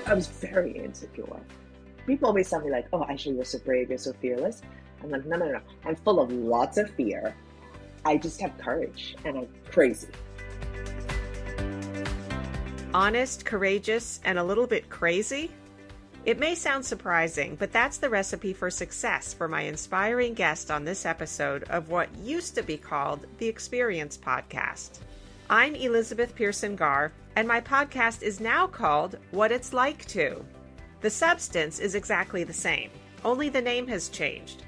I was very insecure. People always tell me like, "Oh, Aisha, you're so brave, you're so fearless." I'm like, no, no, no. I'm full of lots of fear. I just have courage, and I'm crazy. Honest, courageous, and a little bit crazy? It may sound surprising, but that's the recipe for success for my inspiring guest on this episode of what used to be called the Experience Podcast. I'm Elizabeth Pearson Garr, and my podcast is now called What It's Like To. The substance is exactly the same, only the name has changed.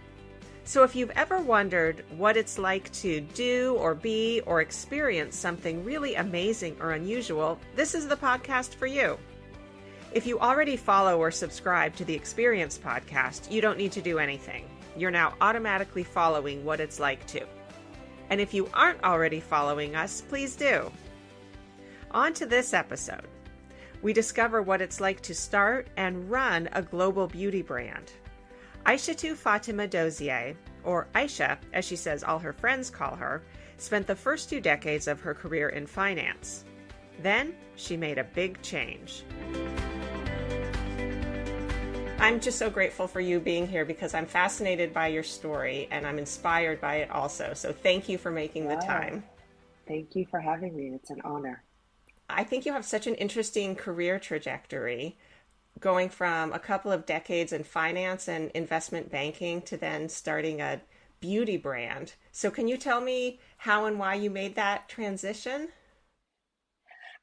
So if you've ever wondered what it's like to do or be or experience something really amazing or unusual, this is the podcast for you. If you already follow or subscribe to the Experience Podcast, you don't need to do anything. You're now automatically following What It's Like To. And if you aren't already following us, please do. On to this episode. We discover what it's like to start and run a global beauty brand. Aishetu Fatima Dozie, or Aisha, as she says all her friends call her, spent the first 2 decades of her career in finance. Then she made a big change. I'm just so grateful for you being here because I'm fascinated by your story and I'm inspired by it also. So thank you for making the time. Thank you for having me. It's an honor. I think you have such an interesting career trajectory, going from a couple of decades in finance and investment banking to then starting a beauty brand. So can you tell me how and why you made that transition?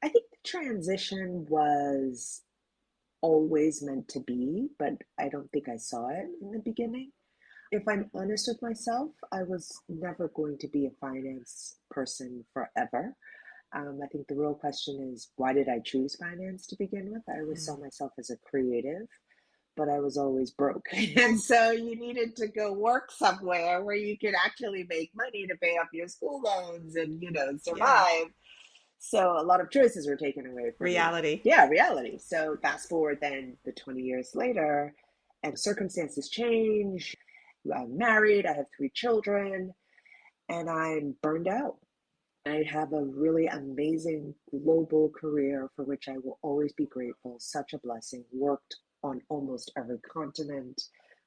I think the transition was always meant to be, but I don't think I saw it in the beginning. If I'm honest with myself, I was never going to be a finance person forever. I think the real question is, why did I choose finance to begin with? I always saw myself as a creative, but I was always broke. And so you needed to go work somewhere where you could actually make money to pay off your school loans and, Yeah. survive. So a lot of choices were taken away from me. Reality. Yeah, reality. So fast forward then the 20 years later, and circumstances change. I'm married, I have 3 children, and I'm burned out. I have a really amazing global career for which I will always be grateful. Such a blessing. Worked on almost every continent,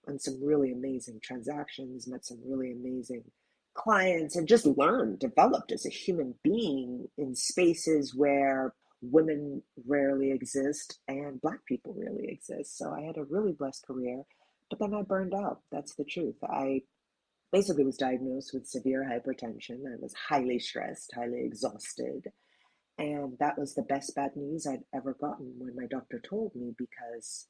on some really amazing transactions, met some really amazing clients, and just learned, developed as a human being in spaces where women rarely exist and Black people rarely exist. So I had a really blessed career, but then I burned out. That's the truth. I basically was diagnosed with severe hypertension. I was highly stressed, highly exhausted. And that was the best bad news I'd ever gotten when my doctor told me, because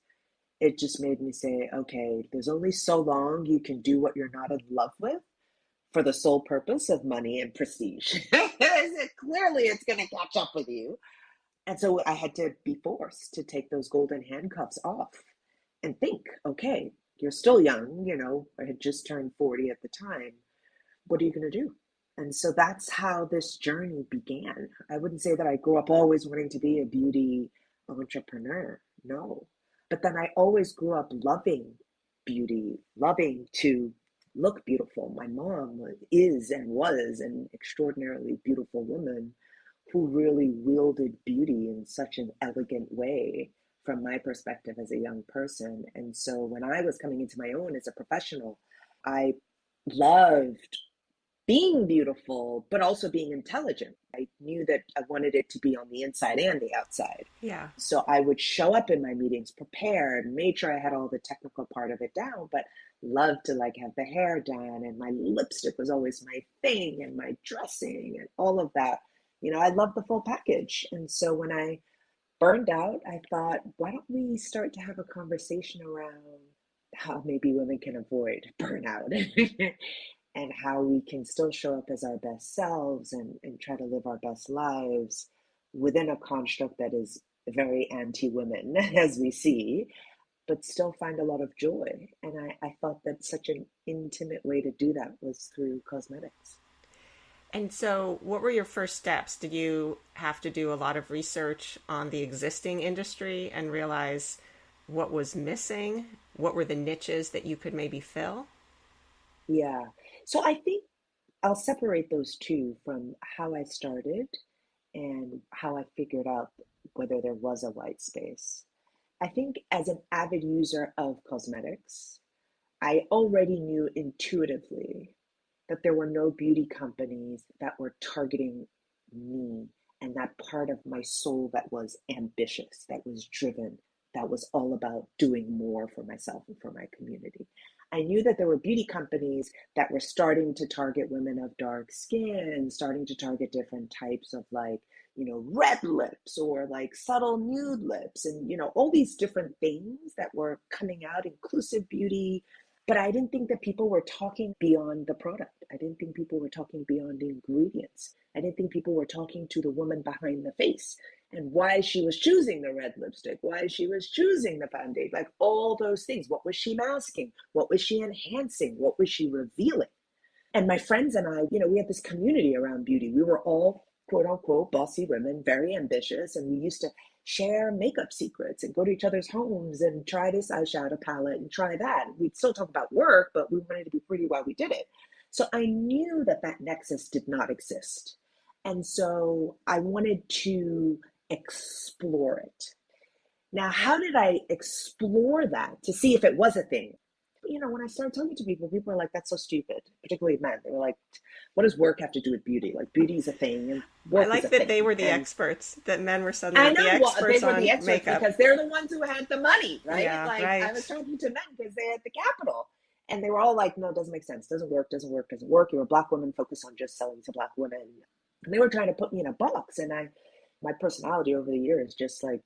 it just made me say, okay, there's only so long you can do what you're not in love with for the sole purpose of money and prestige. Clearly, it's going to catch up with you. And so I had to be forced to take those golden handcuffs off and think, okay, you're still young, I had just turned 40 at the time. What are you going to do? And so that's how this journey began. I wouldn't say that I grew up always wanting to be a beauty entrepreneur. No. But then I always grew up loving beauty, loving to look beautiful. My mom is and was an extraordinarily beautiful woman who really wielded beauty in such an elegant way from my perspective as a young person. And so when I was coming into my own as a professional, I loved being beautiful, but also being intelligent. I knew that I wanted it to be on the inside and the outside. Yeah. So I would show up in my meetings prepared, made sure I had all the technical part of it down, but loved to have the hair done, and my lipstick was always my thing, and my dressing and all of that. I love the full package. And so when I burned out, I thought, why don't we start to have a conversation around how maybe women can avoid burnout and how we can still show up as our best selves and try to live our best lives within a construct that is very anti-women, as we see, but still find a lot of joy. And I thought that such an intimate way to do that was through cosmetics. And so what were your first steps? Did you have to do a lot of research on the existing industry and realize what was missing? What were the niches that you could maybe fill? Yeah. So I think I'll separate those two from how I started and how I figured out whether there was a white space. I think as an avid user of cosmetics, I already knew intuitively that there were no beauty companies that were targeting me and that part of my soul that was ambitious, that was driven, that was all about doing more for myself and for my community. I knew that there were beauty companies that were starting to target women of dark skin, starting to target different types of red lips or like subtle nude lips and, all these different things that were coming out, inclusive beauty, but I didn't think that people were talking beyond the product. I didn't think people were talking beyond the ingredients. I didn't think people were talking to the woman behind the face and why she was choosing the red lipstick, why she was choosing the foundation, like all those things. What was she masking? What was she enhancing? What was she revealing? And my friends and I, we had this community around beauty. We were all quote unquote bossy women, very ambitious. And we used to share makeup secrets and go to each other's homes and try this eyeshadow palette and try that. We'd still talk about work, but we wanted to be pretty while we did it. So I knew that that nexus did not exist. And so I wanted to explore it. Now, how did I explore that to see if it was a thing? When I started talking to people, people were like, that's so stupid, particularly men. They were like, what does work have to do with beauty? Like, beauty is a thing and I work is like a that they thing. were the And experts, that men were I suddenly the know, well, they experts were the on experts makeup. because they're the ones who had the money, right? Yeah, Like, I was right. talking to men because they had the capital. And they were all like, no, it doesn't make sense. Doesn't work, doesn't work, doesn't work. You're a black woman focused on just selling to black women. And they were trying to put me in a box. And my personality over the years just like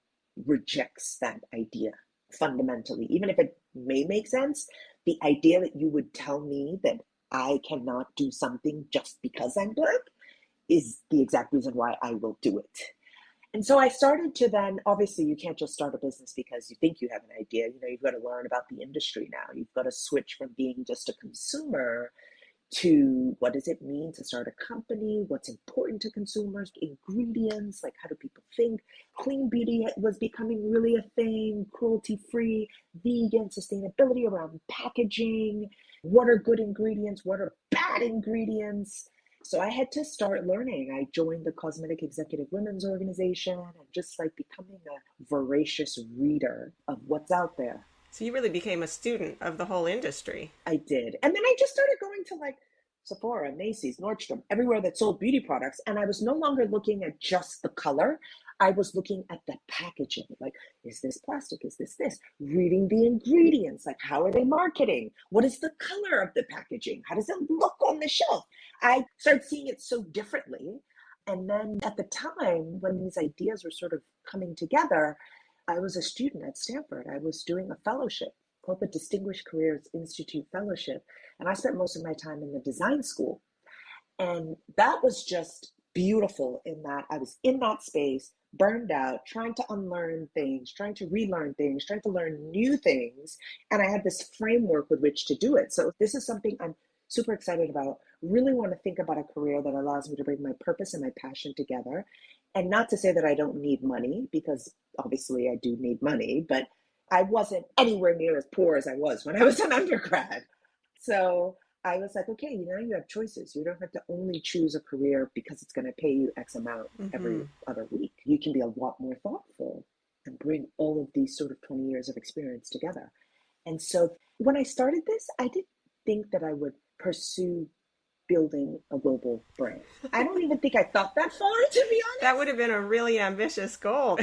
rejects that idea fundamentally. Even if it may make sense, the idea that you would tell me that I cannot do something just because I'm black is the exact reason why I will do it. And so I started to then, obviously, you can't just start a business because you think you have an idea. You've got to learn about the industry now. You've got to switch from being just a consumer to what does it mean to start a company? What's important to consumers? Ingredients, like how do people think? Clean beauty was becoming really a thing, cruelty free, vegan, sustainability around packaging. What are good ingredients? What are bad ingredients? So I had to start learning. I joined the Cosmetic Executive Women's Organization and just like becoming a voracious reader of what's out there. So you really became a student of the whole industry. I did. And then I just started going to like Sephora, Macy's, Nordstrom, everywhere that sold beauty products. And I was no longer looking at just the color. I was looking at the packaging. Like, is this plastic? Is this? Reading the ingredients. Like, how are they marketing? What is the color of the packaging? How does it look on the shelf? I started seeing it so differently. And then at the time when these ideas were sort of coming together, I was a student at Stanford. I was doing a fellowship called the Distinguished Careers Institute Fellowship. And I spent most of my time in the design school. And that was just beautiful in that I was in that space, burned out, trying to unlearn things, trying to relearn things, trying to learn new things. And I had this framework with which to do it. So this is something I'm super excited about. Really want to think about a career that allows me to bring my purpose and my passion together. And not to say that I don't need money, because obviously I do need money, but I wasn't anywhere near as poor as I was when I was an undergrad. So I was like, okay, you have choices. You don't have to only choose a career because it's going to pay you X amount every Mm-hmm. other week. You can be a lot more thoughtful and bring all of these sort of 20 years of experience together. And so when I started this, I didn't think that I would pursue building a global brand. I don't even think I thought that far, to be That honest. would have been a really ambitious goal.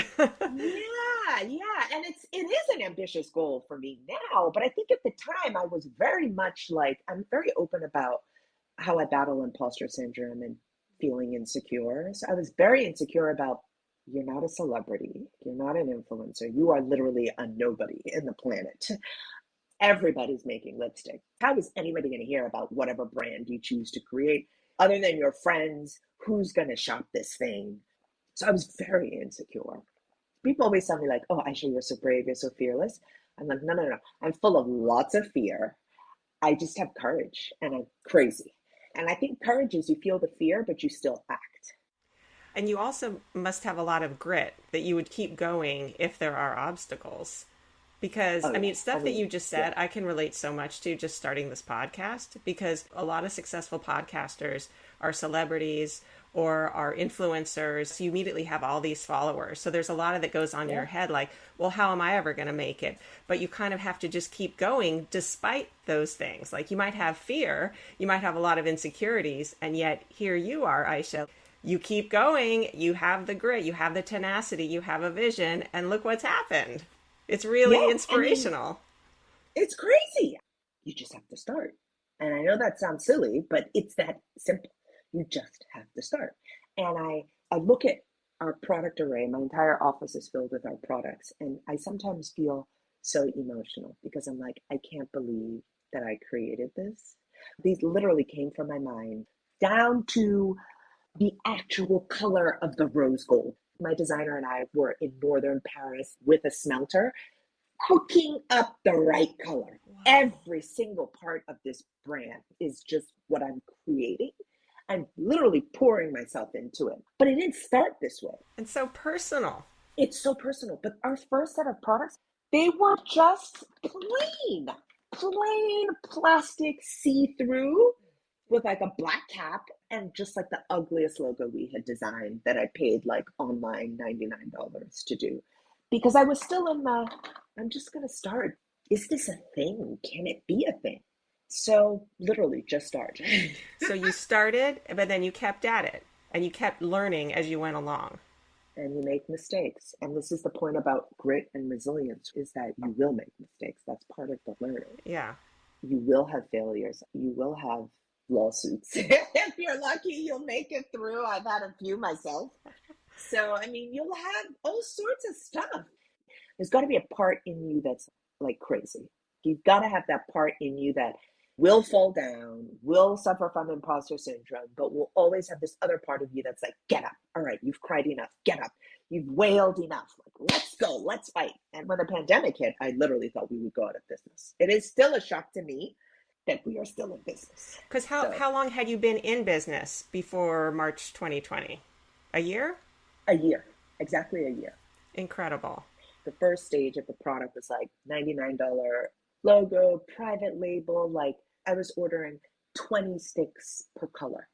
Yeah, and it is an ambitious goal for me now, but I think at the time I was very much like I'm very open about how I battle imposter syndrome and feeling insecure. So I was very insecure about you're not a celebrity, you're not an influencer, you are literally a nobody in the planet. Everybody's making lipstick. How is anybody going to hear about whatever brand you choose to create other than your friends? Who's going to shop this thing? So I was very insecure. People always tell me like, oh, Aisha, you're so brave, you're so fearless. I'm like, no, no, no. I'm full of lots of fear. I just have courage and I'm crazy. And I think courage is you feel the fear, but you still act. And you also must have a lot of grit that you would keep going if there are obstacles. Because, Oh I yeah. mean, I stuff that mean, you just yeah. said, I can relate so much to just starting this podcast because a lot of successful podcasters are celebrities or are influencers. You immediately have all these followers. So there's a lot of that goes on in Yeah. your head like, well, how am I ever going to make it? But you kind of have to just keep going despite those things. Like you might have fear, you might have a lot of insecurities, and yet here you are, Aisha. You keep going, you have the grit, you have the tenacity, you have a vision, and look what's happened. It's Yeah. really I mean, inspirational. it's crazy. You just have to start. And I know that sounds silly, but it's that simple. You just have to start. And I look at our product array. My entire office is filled with our products. And I sometimes feel so emotional because I'm like, I can't believe that I created this. These literally came from my mind down to the actual color of the rose gold. My designer and I were in northern Paris with a smelter cooking up the right color. Wow. Every single part of this brand is just what I'm creating. I'm literally pouring myself into it. But it didn't start this way. And so personal. It's so personal. But our first set of products, they were just plain plastic see through with like a black cap and just like the ugliest logo we had designed that I paid like online $99 to do. Because I was still in the, I'm just going to start. Is this a thing? Can it be a thing? So literally just start. So you started, but then you kept at it and you kept learning as you went along. And you make mistakes. And this is the point about grit and resilience is that you will make mistakes. That's part of the learning. Yeah. You will have failures. You will have lawsuits. If you're lucky, you'll make it through. I've had a few myself. So, I mean, you'll have all sorts of stuff. There's got to be a part in you that's like crazy. You've got to have that part in you that will fall down, will suffer from imposter syndrome, but will always have this other part of you that's like, get up. All right, you've cried enough. Get up. You've wailed enough. Like, let's go. Let's fight. And when the pandemic hit, I literally thought we would go out of business. It is still a shock to me that we are still in business. Because So how long had you been in business before March 2020? A year? a year, exactly a year. Incredible. The first stage of the product was like $99 logo, private label. Like I was ordering 20 sticks per color.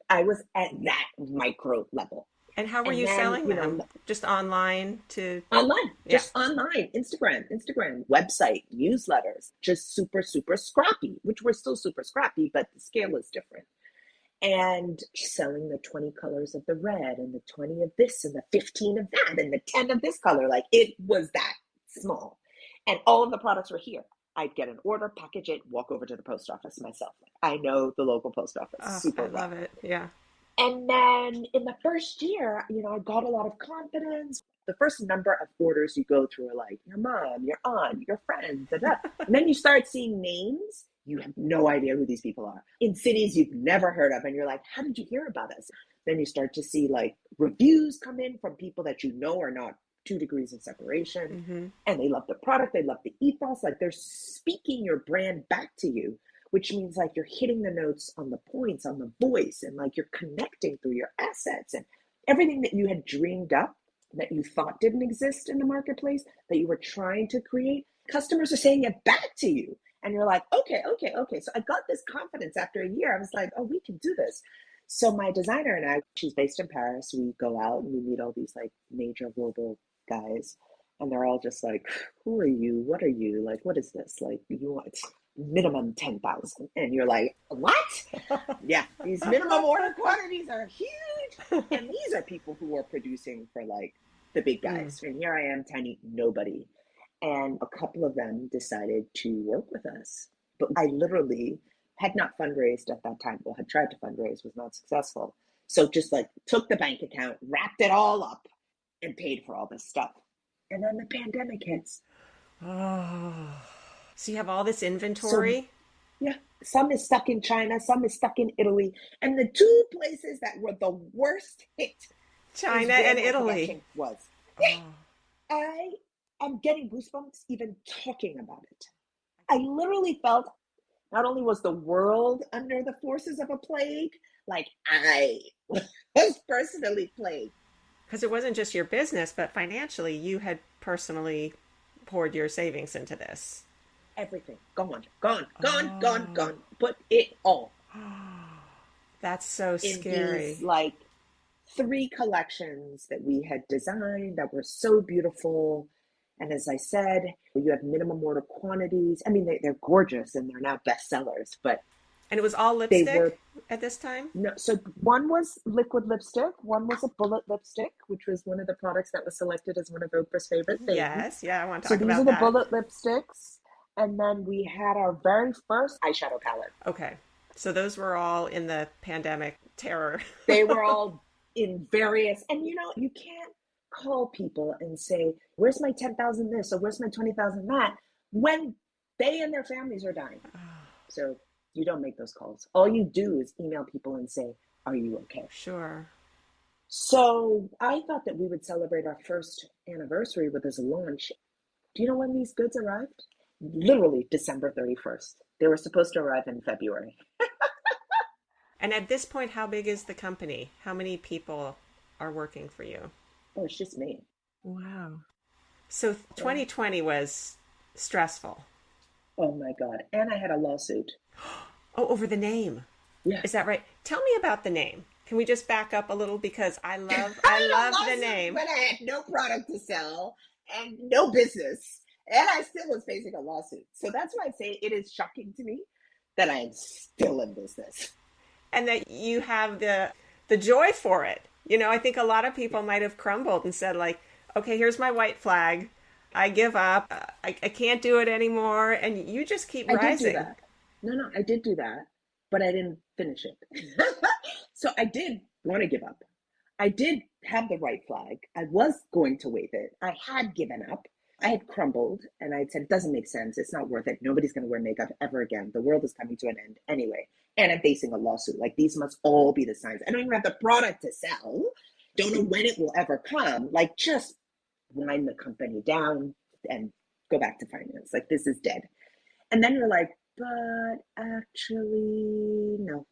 I was at that micro level. And how were And you then, selling them? Just online to, online, yeah. just online, Instagram, website, newsletters, just super scrappy, which we're still super scrappy, but the scale is different. And selling the 20 colors of the red and the 20 of this and the 15 of that and the 10 of this color. Like it was that small. And all of the products were here. I'd get an order, package it, walk over to the post office myself. I know the local post office Oh, I super well. love it. Yeah. And then in the first year, I got a lot of confidence. The first number of orders you go through are like your mom, your aunt, your friends, da, da. And then you start seeing names. You have no idea who these people are in cities you've never heard of. And you're like, how did you hear about us? Then you start to see like reviews come in from people that you know are not 2 degrees of separation. Mm-hmm. And they love the product. They love the ethos. Like they're speaking your brand back to you, which means like you're hitting the notes on the points, on the voice, and like you're connecting through your assets and everything that you had dreamed up that you thought didn't exist in the marketplace that you were trying to create. Customers are saying it back to you. And you're like, okay. So I got this confidence after a year. I was like, oh, we can do this. So my designer and I, she's based in Paris. We go out and we meet all these like major global guys. And they're all just like, who are you? What are you? Like, what is this? Like, you want minimum 10,000. And you're like, what? Yeah, these minimum order quantities are huge. And these are people who are producing for like the big guys. And here I am, tiny nobody. And a couple of them decided to work with us. But I literally had not fundraised at that time. Well, had tried to fundraise, was not successful. So just like took the bank account, wrapped it all up, and paid for all this stuff. And then the pandemic hits. Oh. So you have all this So inventory? yeah, some is stuck in China, some is stuck in Italy. And the two places that were the worst hit is China where and my Italy. production was. Oh. I am getting goosebumps even talking about it. I literally felt not only was the world under the forces of a plague, like I was personally plagued. Because it wasn't just your business, but financially, you had personally poured your savings into this. Everything. Gone, gone, gone, gone, Oh, gone. Put it all that's so in these scary. like three collections that we had designed that were so beautiful. And as I said, you have minimum order quantities. I mean, they're gorgeous and they're now bestsellers, but And it was all they were lipstick at this time? no. So one was liquid lipstick, one was a bullet lipstick, which was one of the products that was selected as one of Oprah's favorite things. Yes. Yeah, I want to So talk these are about the that. bullet lipsticks. And then we had our very first eyeshadow palette. Okay. So those were all in the pandemic terror. They were all in various, and you can't call people and say, where's my 10,000 this or where's my 20,000 that when they and their families are dying. So you don't make those calls. All you do is email people and say, are you okay? Sure. So I thought that we would celebrate our first anniversary with this launch. Do you know when these goods arrived? Literally December 31st. They were supposed to arrive in February. And at this point, how big is the company? How many people are working for you? Oh, it's just me. Wow. So Yeah. 2020 was stressful. Oh my God. And I had a lawsuit. Oh, over the name. Yeah. Is that right? Tell me about the name. Can we just back up a little because I love I I had a love the lawsuit name. when I had no product to sell and no business. And I still was facing a lawsuit. So that's why I say it is shocking to me that I am still in business. And that you have the joy for it. I think a lot of people might have crumbled and said like, "Okay, here's my white flag. I give up. I can't do it anymore." And you just keep I did do rising. that. No, I did do that, but I didn't finish it. So I did want to give up. I did have the right flag. I was going to wave it. I had given up. I had crumbled and I had said, it doesn't make sense. It's not worth it. Nobody's going to wear makeup ever again. The world is coming to an end anyway. And I'm facing a lawsuit. Like these must all be the signs. I don't even have the product to sell. Don't know when it will ever come. Like just wind the company down and go back to finance. Like this is dead. And then you're like, but actually, no.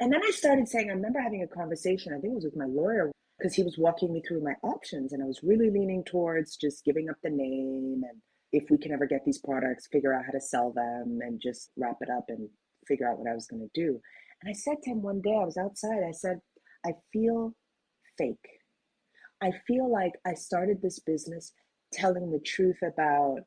And then I started saying, I remember having a conversation, I think it was with my lawyer, because he was walking me through my options. And I was really leaning towards just giving up the name. And if we can ever get these products, figure out how to sell them and just wrap it up and figure out what I was going to do. And I said to him one day, I was outside, I said, I feel fake. I feel like I started this business telling the truth about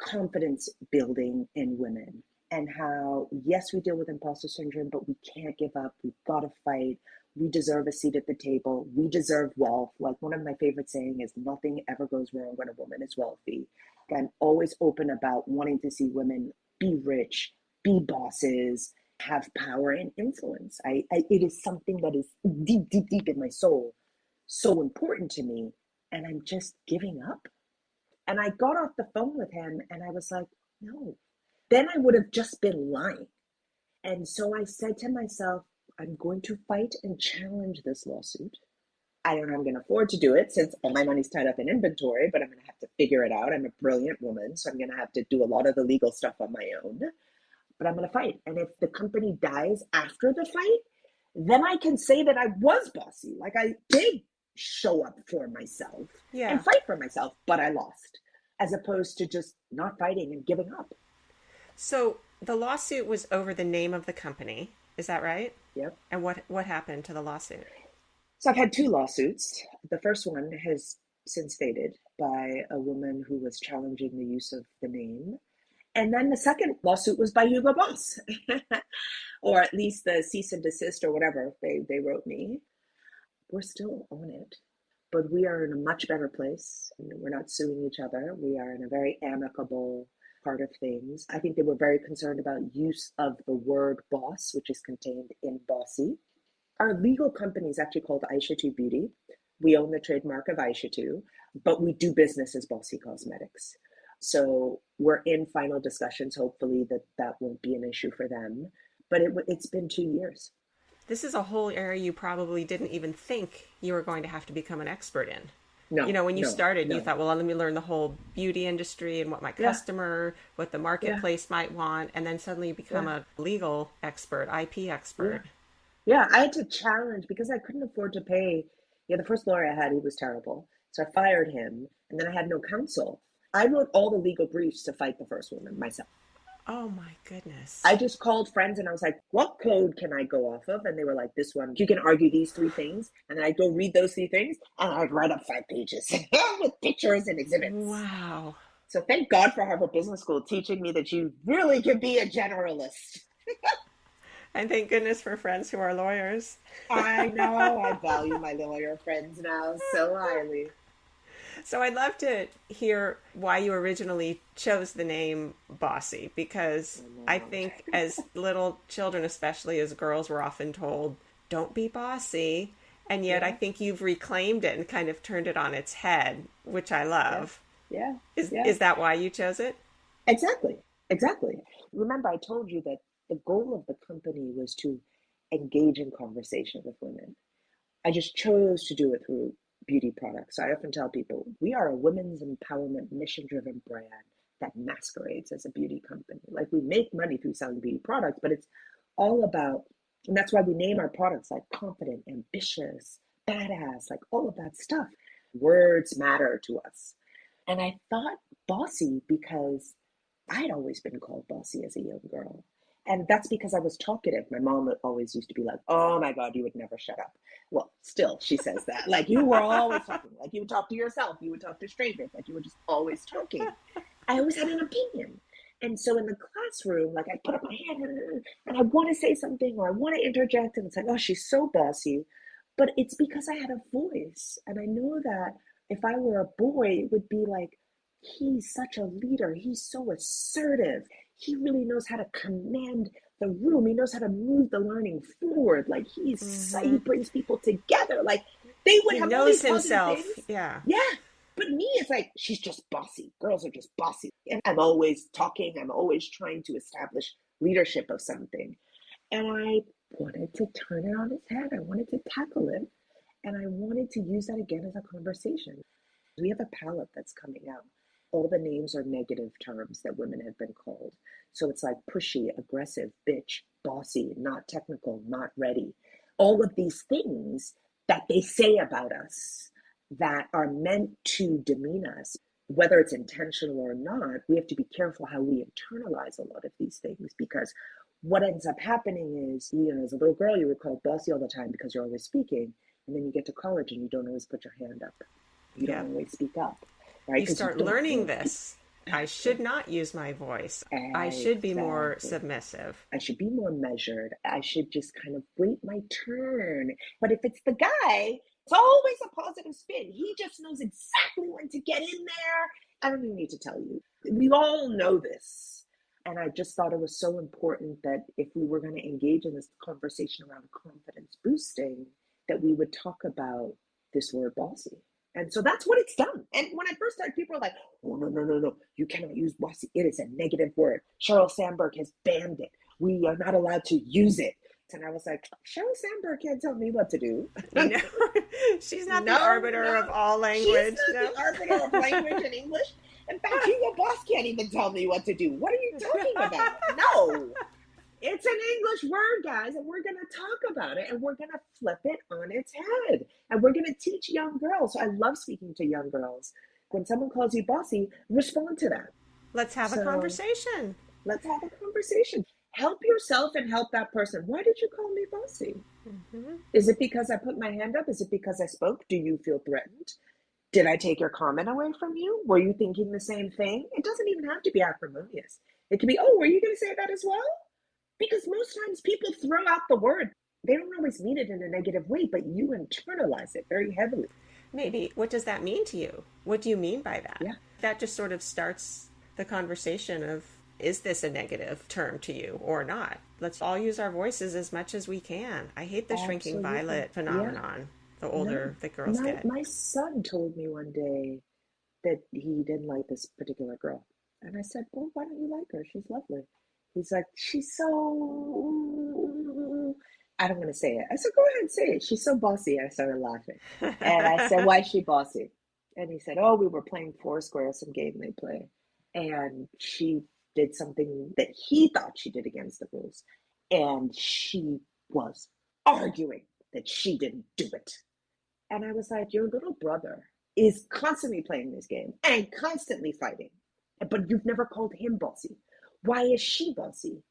confidence building in women and how, yes, we deal with imposter syndrome, but we can't give up. We've got to fight. We deserve a seat at the table. We deserve wealth. Like one of my favorite saying is nothing ever goes wrong when a woman is wealthy. I'm always open about wanting to see women be rich, be bosses, have power and influence. It is something that is deep, deep, deep in my soul, so important to me. And I'm just giving up. And I got off the phone with him and I was like, no. Then I would have just been lying. And so I said to myself, I'm going to fight and challenge this lawsuit. I don't know if I'm going to afford to do it since all my money's tied up in inventory, but I'm going to have to figure it out. I'm a brilliant woman, so I'm going to have to do a lot of the legal stuff on my own. But I'm going to fight. And if the company dies after the fight, then I can say that I was bossy. Like I did show up for myself Yeah. and fight for myself, but I lost, as opposed to just not fighting and giving up. So the lawsuit was over the name of the company. Is that right? Yep. And what happened to the lawsuit? So I've had two lawsuits. The first one has since faded by a woman who was challenging the use of the name. And then the second lawsuit was by Hugo Boss, or at least the cease and desist or whatever they wrote me. We're still on it, but we are in a much better place. We're not suing each other. We are in a very amicable part of things. I think they were very concerned about use of the word boss, which is contained in Bossy. Our legal company is actually called Aishetu Beauty. We own the trademark of Aishetu, but we do business as Bossy Cosmetics. So we're in final discussions. Hopefully that won't be an issue for them. But it's been 2 years. This is a whole area you probably didn't even think you were going to have to become an expert in. No, When you started, no. you thought, well, let me learn the whole beauty industry and what my customer, what the marketplace might want. And then suddenly you become a legal expert, IP expert. Yeah, I had to challenge because I couldn't afford to pay. Yeah, the first lawyer I had, he was terrible. So I fired him and then I had no counsel. I wrote all the legal briefs to fight the first woman myself. Oh my goodness. I just called friends and I was like, what code can I go off of? And they were like, this one, you can argue these 3 things. And then I'd go read those 3 things and I'd write up 5 pages with pictures and exhibits. Wow. So thank God for Harvard Business School teaching me that you really can be a generalist. And thank goodness for friends who are lawyers. I know. I value my lawyer friends now so highly. So I'd love to hear why you originally chose the name Bossy, because I think as little children, especially as girls, we're often told, don't be bossy. And yet I think you've reclaimed it and kind of turned it on its head, which I love. Yeah. Is that why you chose it? Exactly. Remember, I told you that the goal of the company was to engage in conversation with women. I just chose to do it through beauty products. I often tell people we are a women's empowerment, mission-driven brand that masquerades as a beauty company. Like, we make money through selling beauty products, but it's all about, and that's why we name our products like confident, ambitious, badass, like all of that stuff. Words matter to us. And I thought bossy because I'd always been called bossy as a young girl. And that's because I was talkative. My mom always used to be like, oh my God, you would never shut up. Well, still, she says that. Like, you were always talking. Like, you would talk to yourself. You would talk to strangers. Like, you were just always talking. I always had an opinion. And so in the classroom, like, I put up my hand and I want to say something or I want to interject. And it's like, oh, she's so bossy. But it's because I had a voice. And I know that if I were a boy, it would be like, he's such a leader. He's so assertive. He really knows how to command the room. He knows how to move the learning forward. Like, he brings people together. Like, they would have all these himself. Things. Yeah. But me, it's like, she's just bossy. Girls are just bossy. And I'm always talking. I'm always trying to establish leadership of something. And I wanted to turn it on its head. I wanted to tackle it. And I wanted to use that again as a conversation. We have a palette that's coming out. All the names are negative terms that women have been called. So it's like pushy, aggressive, bitch, bossy, not technical, not ready. All of these things that they say about us that are meant to demean us, whether it's intentional or not, we have to be careful how we internalize a lot of these things, because what ends up happening is, as a little girl, you were called bossy all the time because you're always speaking. And then you get to college and you don't always put your hand up. You don't always speak up. Right? You start learning this. I should not use my voice. I should be more submissive. I should be more measured. I should just kind of wait my turn. But if it's the guy, it's always a positive spin. He just knows exactly when to get in there. I don't even need to tell you. We all know this. And I just thought it was so important that if we were going to engage in this conversation around confidence boosting, that we would talk about this word bossy. And so that's what it's done. And when I first started, people were like, oh, no. You cannot use bossy. It is a negative word. Sheryl Sandberg has banned it. We are not allowed to use it. And I was like, Sheryl Sandberg can't tell me what to do. No, she's not the arbiter of all language. She's not the arbiter of language and English. In fact, Hugo Boss can't even tell me what to do. What are you talking about? No. It's an English word, guys, and we're going to talk about it, and we're going to flip it on its head, and we're going to teach young girls. So I love speaking to young girls. When someone calls you bossy, respond to that. Let's have a conversation. Let's have a conversation. Help yourself and help that person. Why did you call me bossy? Is it because I put my hand up? Is it because I spoke? Do you feel threatened? Did I take your comment away from you? Were you thinking the same thing? It doesn't even have to be acrimonious. It can be, oh, were you going to say that as well? Because most times people throw out the word. They don't always mean it in a negative way, but you internalize it very heavily. Maybe. What does that mean to you? What do you mean by that? Yeah. That just sort of starts the conversation of, is this a negative term to you or not? Let's all use our voices as much as we can. I hate the shrinking violet phenomenon, the older the girls get. My son told me one day that he didn't like this particular girl. And I said, well, why don't you like her? She's lovely. He's like, she's so, I don't want to say it. I said, go ahead and say it. She's so bossy. I started laughing. And I said, why is she bossy? And he said, oh, we were playing Foursquare, some game they play. And she did something that he thought she did against the rules. And she was arguing that she didn't do it. And I was like, your little brother is constantly playing this game and constantly fighting. But you've never called him bossy. Why is she bossy?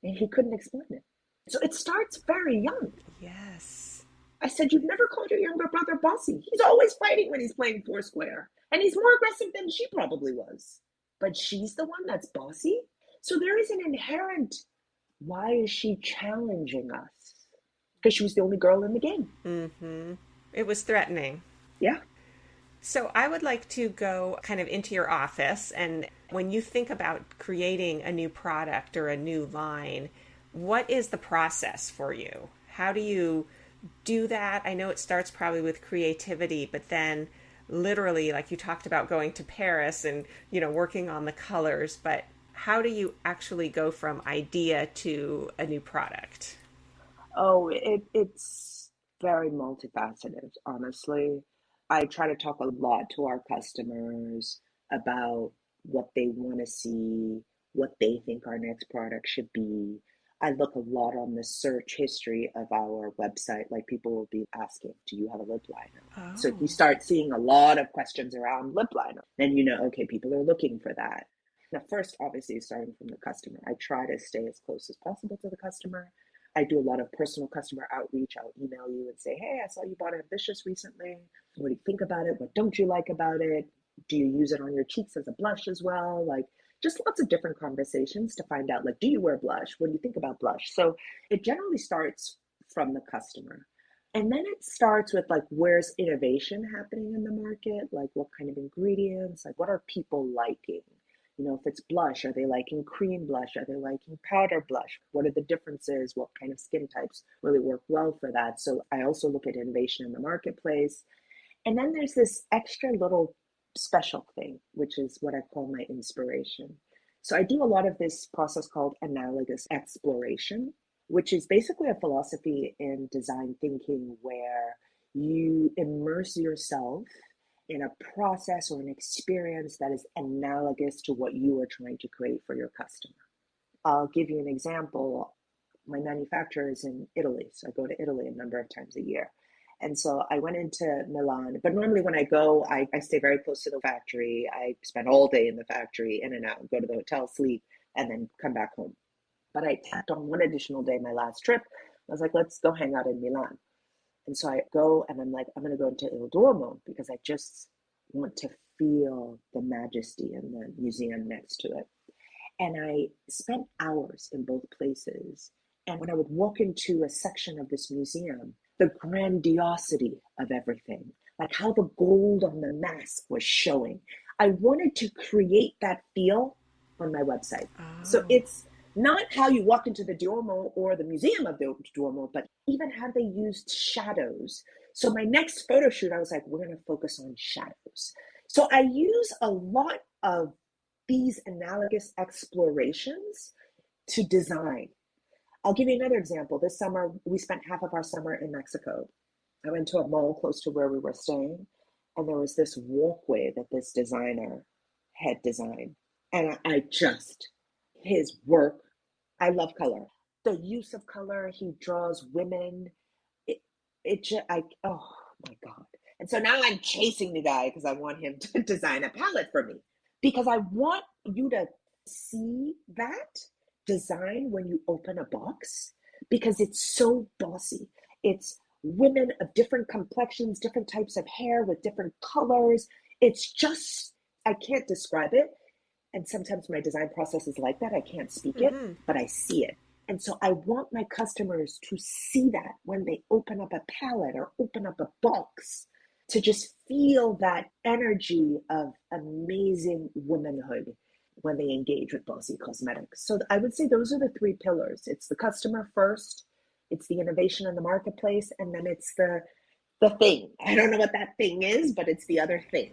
And he couldn't explain it. So it starts very young. Yes. I said, you've never called your younger brother bossy. He's always fighting when he's playing Foursquare. And he's more aggressive than she probably was. But she's the one that's bossy? So there is an inherent, why is she challenging us? Because she was the only girl in the game. Mm-hmm. It was threatening. Yeah. So I would like to go kind of into your office. And when you think about creating a new product or a new line, what is the process for you? How do you do that? I know it starts probably with creativity, but then literally, like you talked about going to Paris and, working on the colors, but how do you actually go from idea to a new product? Oh, it's very multifaceted, honestly. I try to talk a lot to our customers about what they want to see, what they think our next product should be. I look a lot on the search history of our website. Like people will be asking, do you have a lip liner? So if Oh. you start seeing a lot of questions around lip liner, then you know, okay, people are looking for that. Now, first, obviously, starting from the customer, I try to stay as close as possible to the customer. I do a lot of personal customer outreach. I'll email you and say, hey, I saw you bought Ambitious recently. What do you think about it? What don't you like about it? Do you use it on your cheeks as a blush as well? Like, just lots of different conversations to find out, like, do you wear blush? What do you think about blush? So it generally starts from the customer. And then it starts with, like, where's innovation happening in the market? Like, what kind of ingredients? Like, what are people liking? If it's blush, are they liking cream blush? Are they liking powder blush? What are the differences? What kind of skin types really work well for that? So I also look at innovation in the marketplace. And then there's this extra little special thing, which is what I call my inspiration. So I do a lot of this process called analogous exploration, which is basically a philosophy in design thinking where you immerse yourself in a process or an experience that is analogous to what you are trying to create for your customer. I'll give you an example. My manufacturer is in Italy, so I go to Italy a number of times a year. And so I went into Milan, but normally when I go, I stay very close to the factory. I spend all day in the factory, in and out, go to the hotel, sleep, and then come back home. But I tacked on one additional day, my last trip. I was like, let's go hang out in Milan. And so I go and I'm like, I'm going to go into Il Duomo because I just want to feel the majesty in the museum next to it. And I spent hours in both places. And when I would walk into a section of this museum, the grandiosity of everything, like how the gold on the mask was showing, I wanted to create that feel on my website. So Oh. it's not how you walk into the Duomo or the Museum of the Duomo, but even how they used shadows. So my next photo shoot, I was like, we're going to focus on shadows. So I use a lot of these analogous explorations to design. I'll give you another example. This summer, we spent half of our summer in Mexico. I went to a mall close to where we were staying, and there was this walkway that this designer had designed. And his work, I love color. The use of color, he draws women. It just, oh my God. And so now I'm chasing the guy because I want him to design a palette for me because I want you to see that design when you open a box because it's so bossy. It's women of different complexions, different types of hair with different colors. It's just, I can't describe it. And sometimes my design process is like that. I can't speak it, Mm-hmm. but I see it. And so I want my customers to see that when they open up a palette or open up a box, to just feel that energy of amazing womanhood when they engage with Bossy Cosmetics. So I would say those are the three pillars. It's the customer first, it's the innovation in the marketplace, and then it's the thing. I don't know what that thing is, but it's the other thing.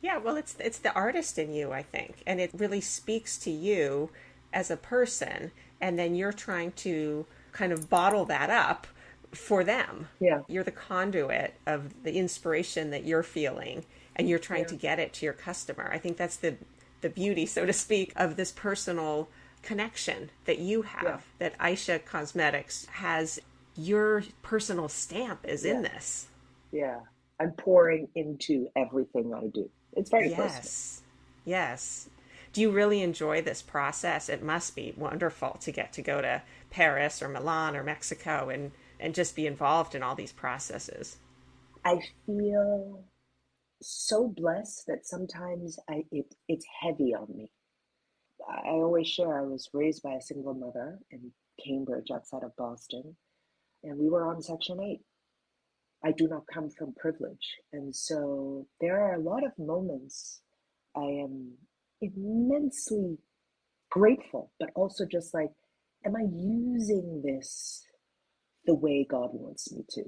Yeah, well, it's the artist in you, I think, and it really speaks to you as a person, and then you're trying to kind of bottle that up for them. Yeah. You're the conduit of the inspiration that you're feeling, and you're trying Yeah. to get it to your customer. I think that's the beauty, so to speak, of this personal connection that you have, Yeah. that Aisha Cosmetics has. Your personal stamp is in Yeah. this. Yeah. I'm pouring into everything I do. It's very personal. Yes. Yes. Do you really enjoy this process? It must be wonderful to go to Paris or Milan or Mexico and just be involved in all these processes. I feel so blessed that sometimes it's heavy on me. I always share I was raised by a single mother in Cambridge outside of Boston, and we were on Section 8. I do not come from privilege. And so there are a lot of moments I am immensely grateful, but also just like, am I using this the way God wants me to?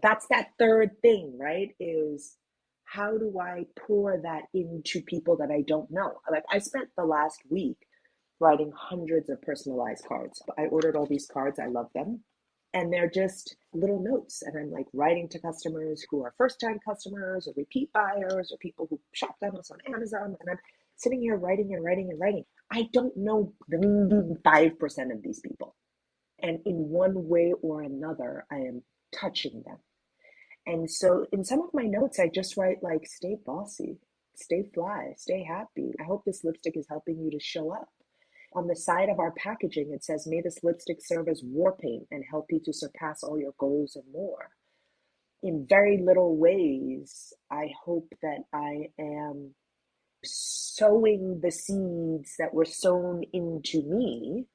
That's that third thing, right? Is how do I pour that into people that I don't know? Like I spent the last week writing hundreds of personalized cards. I ordered all these cards. I love them. And they're just little notes. And I'm like writing to customers who are first time customers or repeat buyers or people who shopped on us on Amazon. And I'm sitting here writing and writing and writing. I don't know 5% of these people. And in one way or another, I am touching them. And so in some of my notes, I just write like, stay bossy, stay fly, stay happy. I hope this lipstick is helping you to show up. On the side of our packaging, it says, may this lipstick serve as war paint and help you to surpass all your goals and more. In very little ways, I hope that I am sowing the seeds that were sown into me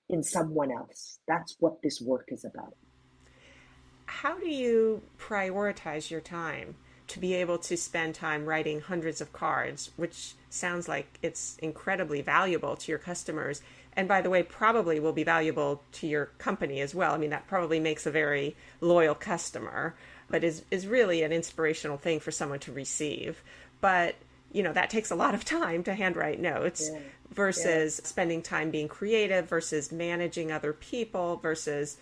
in someone else. That's what this work is about. How do you prioritize your time to be able to spend time writing hundreds of cards, which sounds like it's incredibly valuable to your customers? And by the way, probably will be valuable to your company as well. I mean, that probably makes a very loyal customer, but is really an inspirational thing for someone to receive. But that takes a lot of time to handwrite notes Yeah. versus spending time being creative versus managing other people versus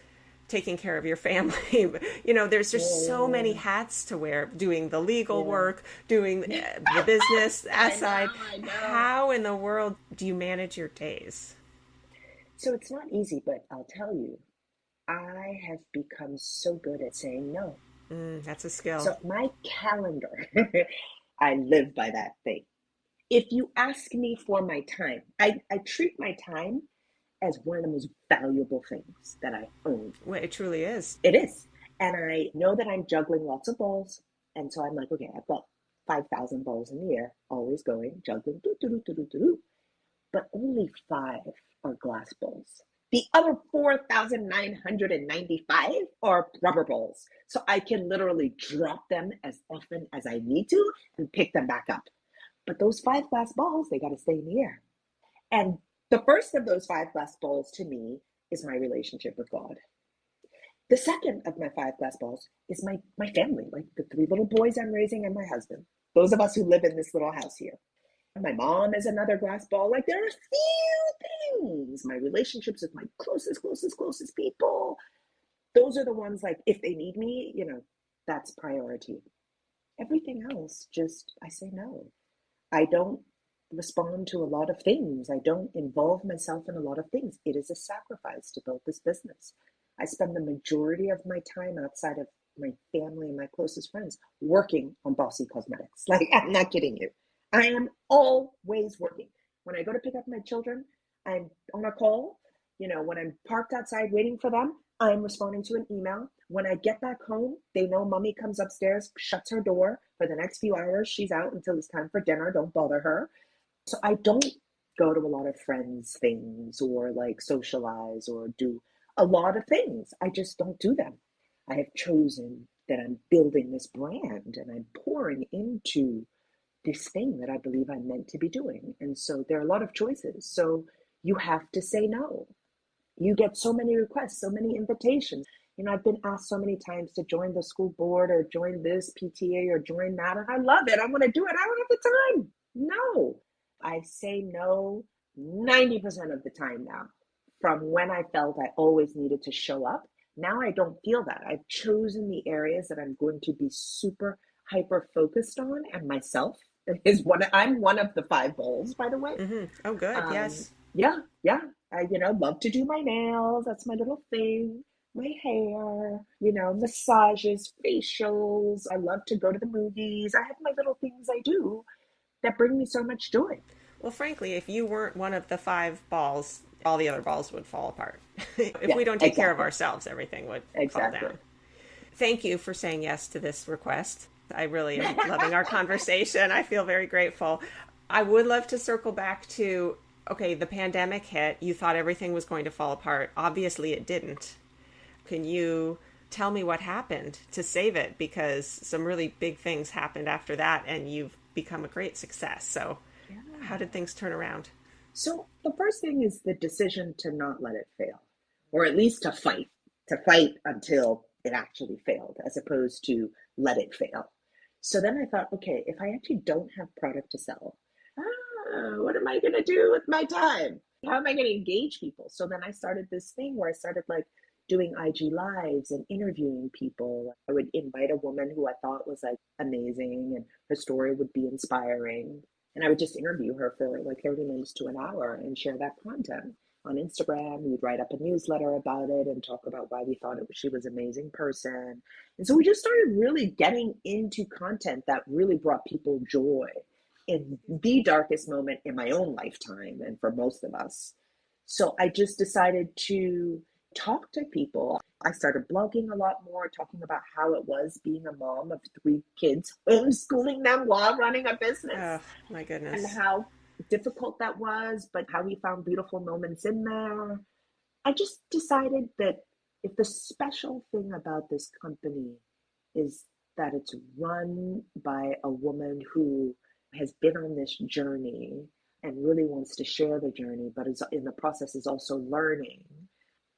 taking care of your family. There's just so many hats to wear, doing the legal work, doing the business aside. I know. How in the world do you manage your days? So it's not easy, but I'll tell you, I have become so good at saying no. That's a skill. So my calendar, I live by that thing. If you ask me for my time, I treat my time as one of the most valuable things that I own. Well, it truly is. It is. And I know that I'm juggling lots of balls. And so I'm like, okay, I've got 5,000 balls in the air, always going, juggling, doo, doo, doo, doo, doo, doo. But only five are glass balls. The other 4,995 are rubber balls. So I can literally drop them as often as I need to and pick them back up. But those five glass balls, they got to stay in the air. And the first of those five glass balls to me is my relationship with God. The second of my five glass balls is my family, like the three little boys I'm raising and my husband. Those of us who live in this little house here. My mom is another glass ball. Like there are a few things. My relationships with my closest people. Those are the ones like if they need me, that's priority. Everything else, just I say no. I don't respond to a lot of things. I don't involve myself in a lot of things. It is a sacrifice to build this business. I spend the majority of my time outside of my family and my closest friends working on Bossy Cosmetics. Like, I'm not kidding you. I am always working. When I go to pick up my children, I'm on a call. When I'm parked outside waiting for them, I'm responding to an email. When I get back home, they know mommy comes upstairs, shuts her door for the next few hours. She's out until it's time for dinner. Don't bother her. So I don't go to a lot of friends' things or like socialize or do a lot of things. I just don't do them. I have chosen that I'm building this brand and I'm pouring into this thing that I believe I'm meant to be doing. And so there are a lot of choices. So you have to say no. You get so many requests, so many invitations. I've been asked so many times to join the school board or join this PTA or join that. And I love it. I want to do it. I don't have the time. No, I say no 90% of the time now. From when I felt I always needed to show up, now I don't feel that. I've chosen the areas that I'm going to be super hyper focused on, and myself is I'm one of the five bowls, by the way. Oh, good. Um, Yes. yeah, yeah. I love to do my nails. That's my little thing. my hair, massages, facials. I love to go to the movies. I have my little things I do that bring me so much joy. Well, frankly, if you weren't one of the five balls, all the other balls would fall apart. If Yeah, we don't take care of exactly. ourselves, everything would fall Exactly. down. Thank you for saying yes to this request. I really am loving our conversation. I feel very grateful. I would love to circle back to okay, the pandemic hit. You thought everything was going to fall apart. Obviously, it didn't. Can you tell me what happened to save it? Because some really big things happened after that, and you've become a great success. So, how Yeah. did things turn around? So the first thing is the decision to not let it fail, or at least to fight until it actually failed, as opposed to let it fail. So then I thought, okay, if I actually don't have product to sell, what am I going to do with my time? How am I going to engage people? So then I started this thing where I started like doing IG lives and interviewing people. I would invite a woman who I thought was like amazing and her story would be inspiring. And I would just interview her for like 30 minutes to an hour and share that content on Instagram. We'd write up a newsletter about it and talk about why we thought she was an amazing person. And so we just started really getting into content that really brought people joy in the darkest moment in my own lifetime and for most of us. So I just decided to talk to people. I started blogging a lot more, talking about how it was being a mom of three kids, homeschooling them while running a business, Oh, my and goodness. how difficult that was, but how we found beautiful moments in there. I just decided that if the special thing about this company is that it's run by a woman who has been on this journey and really wants to share the journey, but is in the process is also learning.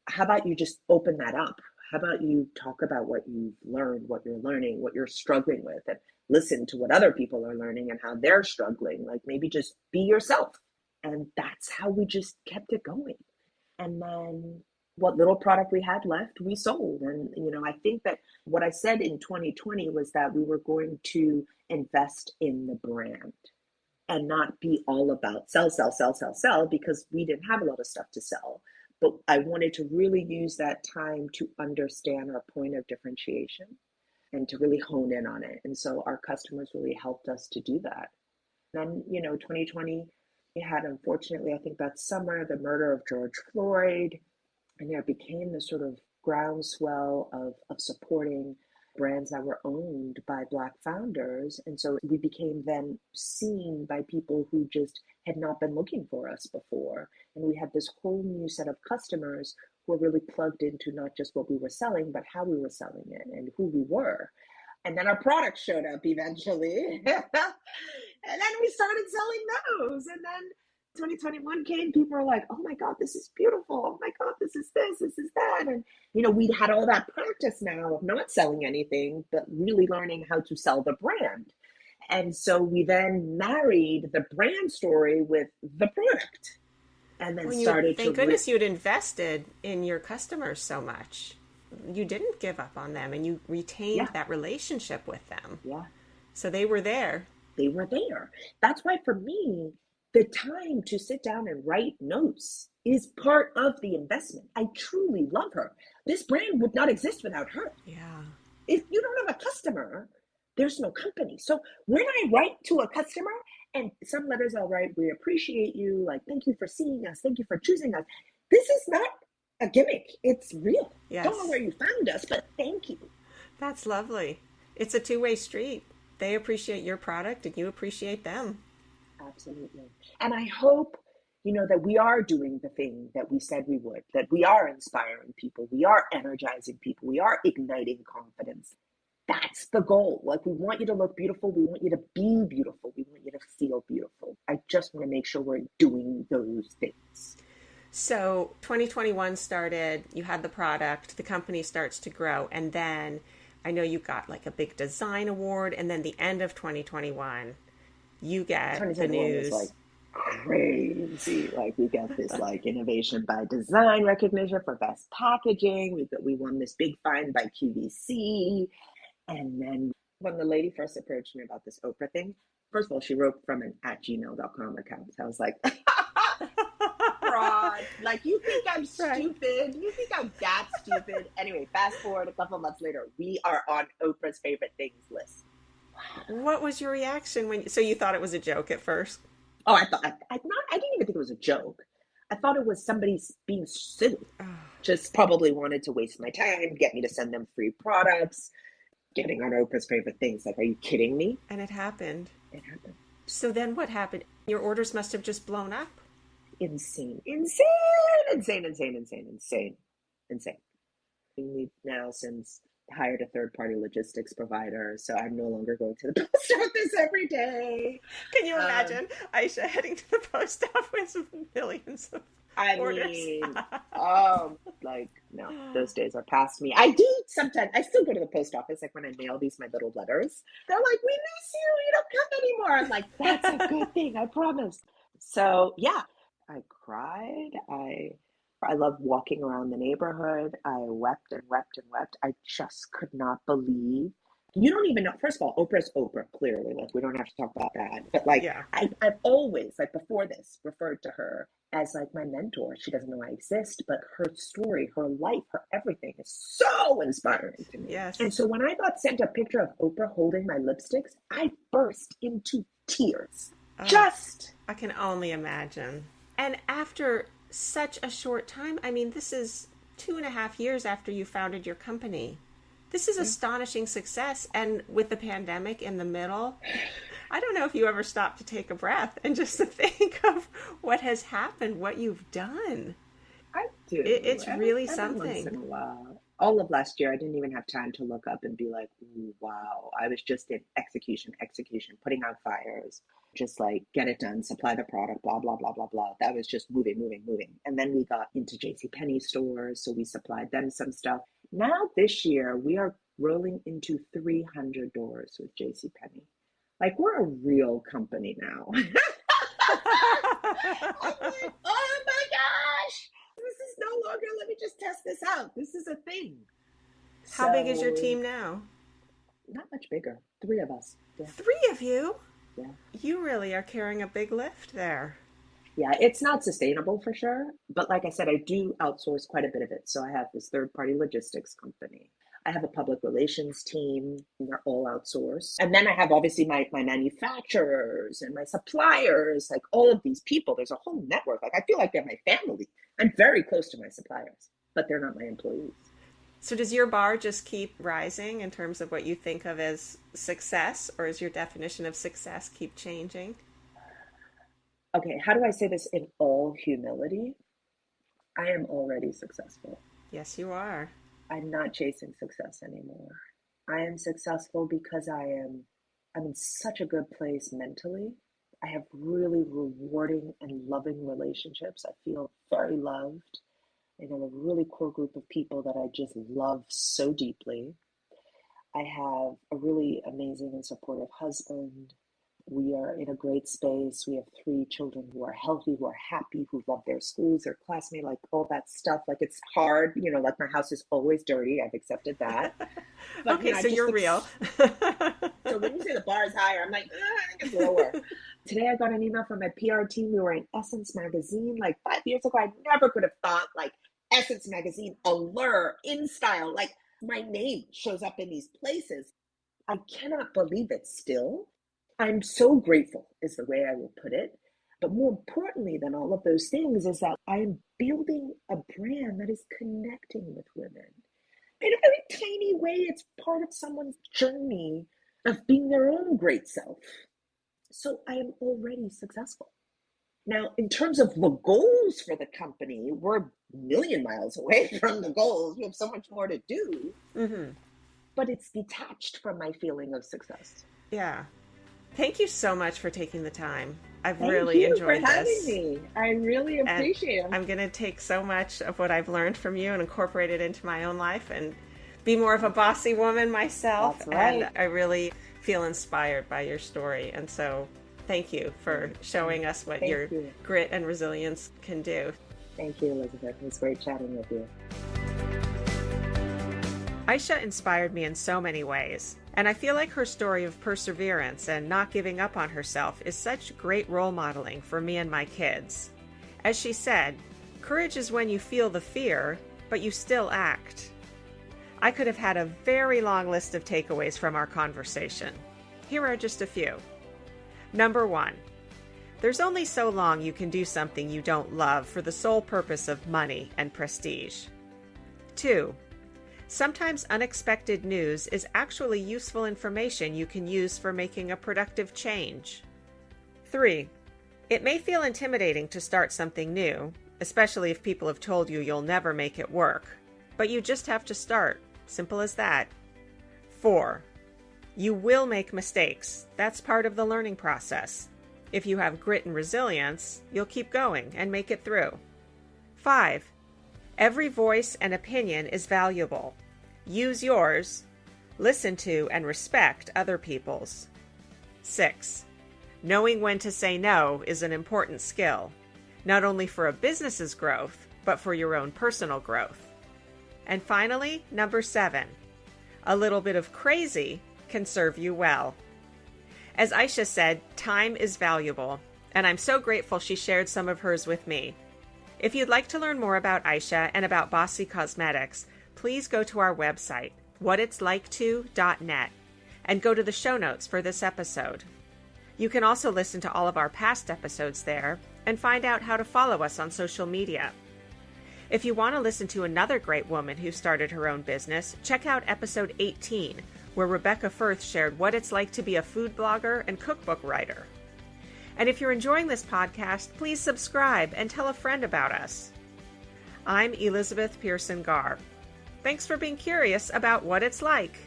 How about you just open that up? How about you talk about what you've learned, what you're learning, what you're struggling with, and listen to what other people are learning and how they're struggling? Like maybe just be yourself. And that's how we just kept it going. And then what little product we had left, we sold. And, I think that what I said in 2020 was that we were going to invest in the brand and not be all about sell, sell, sell, sell, sell, because we didn't have a lot of stuff to sell. But I wanted to really use that time to understand our point of differentiation and to really hone in on it. And so our customers really helped us to do that. Then, 2020, we had, unfortunately, I think that summer, the murder of George Floyd, and there became this sort of groundswell of supporting brands that were owned by Black founders. And so we became then seen by people who just had not been looking for us before. And we had this whole new set of customers who were really plugged into not just what we were selling, but how we were selling it and who we were. And then our product showed up eventually. And then we started selling those. And then 2021 came, people were like, oh my God, this is beautiful. Oh my God, this is that. And, we'd had all that practice now of not selling anything, but really learning how to sell the brand. And so we then married the brand story with the product and then When you started to, thank goodness you'd invested in your customers so much. You didn't give up on them and you retained yeah, that relationship with them. yeah. So they were there. They were there. That's why for me, the time to sit down and write notes is part of the investment. I truly love her. This brand would not exist without her. Yeah. If you don't have a customer, there's no company. So when I write to a customer, and some letters I'll write, we appreciate you, like, thank you for seeing us, thank you for choosing us. This is not a gimmick, it's real. Don't know Yes. where you found us, but thank you. That's lovely. It's a two-way street. They appreciate your product and you appreciate them. Absolutely. And I hope, that we are doing the thing that we said we would, that we are inspiring people, we are energizing people, we are igniting confidence. That's the goal. Like, we want you to look beautiful, we want you to be beautiful, we want you to feel beautiful. I just want to make sure we're doing those things. So 2021 started, you had the product, the company starts to grow, and then I know you got like a big design award, and then the end of 2021, you get the 2021 was like news. crazy. Like, we got this like innovation by design recognition for best packaging. We won this big find by QVC. And then when the lady first approached me about this Oprah thing, first of all, she wrote from an @gmail.com account. So I was like, fraud. Like, you think I'm Right. stupid? You think I'm that stupid? Anyway, fast forward a couple months later, we are on Oprah's favorite things list. What was your reaction so you thought it was a joke at first? Oh, I didn't even think it was a joke. I thought it was somebody being silly. Oh, Just probably wanted to waste my time, get me to send them free products, getting on Oprah's favorite things. Like, are you kidding me? and it happened. It happened. So then what happened? Your orders must have just blown up. Insane. We've now since hired a third-party logistics provider, so I'm no longer going to the post office every day. Can you imagine Aisha heading to the post office with millions of orders? mean, like, no, those days are past me. I do sometimes, I still go to the post office, like when I mail my little letters. They're like, we miss you, you don't come anymore. I'm like, that's a good thing, I promise. So yeah, I cried. I love walking around the neighborhood. I wept and wept and wept. I just could not believe. You don't even know. First of all, Oprah's Oprah, clearly. Like, we don't have to talk about that. But like, Yeah. I've always, like before this, referred to her as like my mentor. She doesn't know I exist, but her story, her life, her everything is so inspiring to me. Yes. And so when I got sent a picture of Oprah holding my lipsticks, I burst into tears. I can only imagine. And after such a short time, I mean, this is 2.5 years after you founded your company. This is astonishing success. And with the pandemic in the middle, I don't know if you ever stopped to take a breath and just to think of what has happened, what you've done. I do. It's really every something. Once in a while. All of last year, I didn't even have time to look up and be like, wow. I was just in execution, putting out fires, just like get it done, supply the product, blah, blah, blah, blah, blah. That was just moving. And then we got into JCPenney stores, so we supplied them some stuff. Now this year, we are rolling into 300 doors with JCPenney. Like, we're a real company now. I'm like, oh my gosh. This is no longer, let me just test this out. This is a thing. How big is your team now? Not much bigger. 3 of us. Yeah. 3 of you? Yeah. You really are carrying a big lift there. Yeah, it's not sustainable for sure. But like I said, I do outsource quite a bit of it. So I have this third-party logistics company. I have a public relations team, and they're all outsourced. And then I have obviously my manufacturers and my suppliers, like all of these people. There's a whole network. Like, I feel like they're my family. I'm very close to my suppliers, but they're not my employees. So does your bar just keep rising in terms of what you think of as success, or is your definition of success keep changing? Okay, how do I say this in all humility? I am already successful. Yes, you are. I'm not chasing success anymore. I am successful because I'm in such a good place mentally. I have really rewarding and loving relationships. I feel very loved. I have a really core group of people that I just love so deeply. I have a really amazing and supportive husband. We are in a great space. We have 3 children who are healthy, who are happy, who love their schools, their classmates, like all that stuff. Like, it's hard, like my house is always dirty. I've accepted that. But, okay, so you're real. So when you say the bar is higher, I'm like, I think it's lower. Today I got an email from my PR team. We were in Essence magazine like 5 years ago. I never could have thought, like, Essence magazine, Allure, InStyle, like my name shows up in these places. I cannot believe it still. I'm so grateful is the way I will put it. But more importantly than all of those things is that I'm building a brand that is connecting with women. In a very tiny way, it's part of someone's journey of being their own great self. So I am already successful. Now, in terms of the goals for the company, we're a million miles away from the goals. We have so much more to do. Mm-hmm. But it's detached from my feeling of success. Yeah. Thank you so much for taking the time. I've Thank really you enjoyed for having this. me. I really appreciate it. I'm going to take so much of what I've learned from you and incorporate it into my own life and be more of a bossy woman myself. That's right. And I really feel inspired by your story. And so thank you for showing us what your grit and resilience can do. Thank you, Elizabeth. It was great chatting with you. Aisha inspired me in so many ways, and I feel like her story of perseverance and not giving up on herself is such great role modeling for me and my kids. As she said, courage is when you feel the fear, but you still act. I could have had a very long list of takeaways from our conversation. Here are just a few. Number 1, there's only so long you can do something you don't love for the sole purpose of money and prestige. 2, sometimes unexpected news is actually useful information you can use for making a productive change. 3, it may feel intimidating to start something new, especially if people have told you you'll never make it work, but you just have to start. Simple as that. 4, you will make mistakes. That's part of the learning process. If you have grit and resilience, you'll keep going and make it through. 5, every voice and opinion is valuable. Use yours. Listen to and respect other people's. 6, knowing when to say no is an important skill, not only for a business's growth, but for your own personal growth. And finally, number 7, a little bit of crazy can serve you well. As Aisha said, time is valuable, and I'm so grateful she shared some of hers with me. If you'd like to learn more about Aisha and about Bossy Cosmetics, please go to our website, whatitsliketo.net, and go to the show notes for this episode. You can also listen to all of our past episodes there and find out how to follow us on social media. If you want to listen to another great woman who started her own business, check out episode 18, where Rebecca Firth shared what it's like to be a food blogger and cookbook writer. And if you're enjoying this podcast, please subscribe and tell a friend about us. I'm Elizabeth Pearson Garr. Thanks for being curious about what it's like.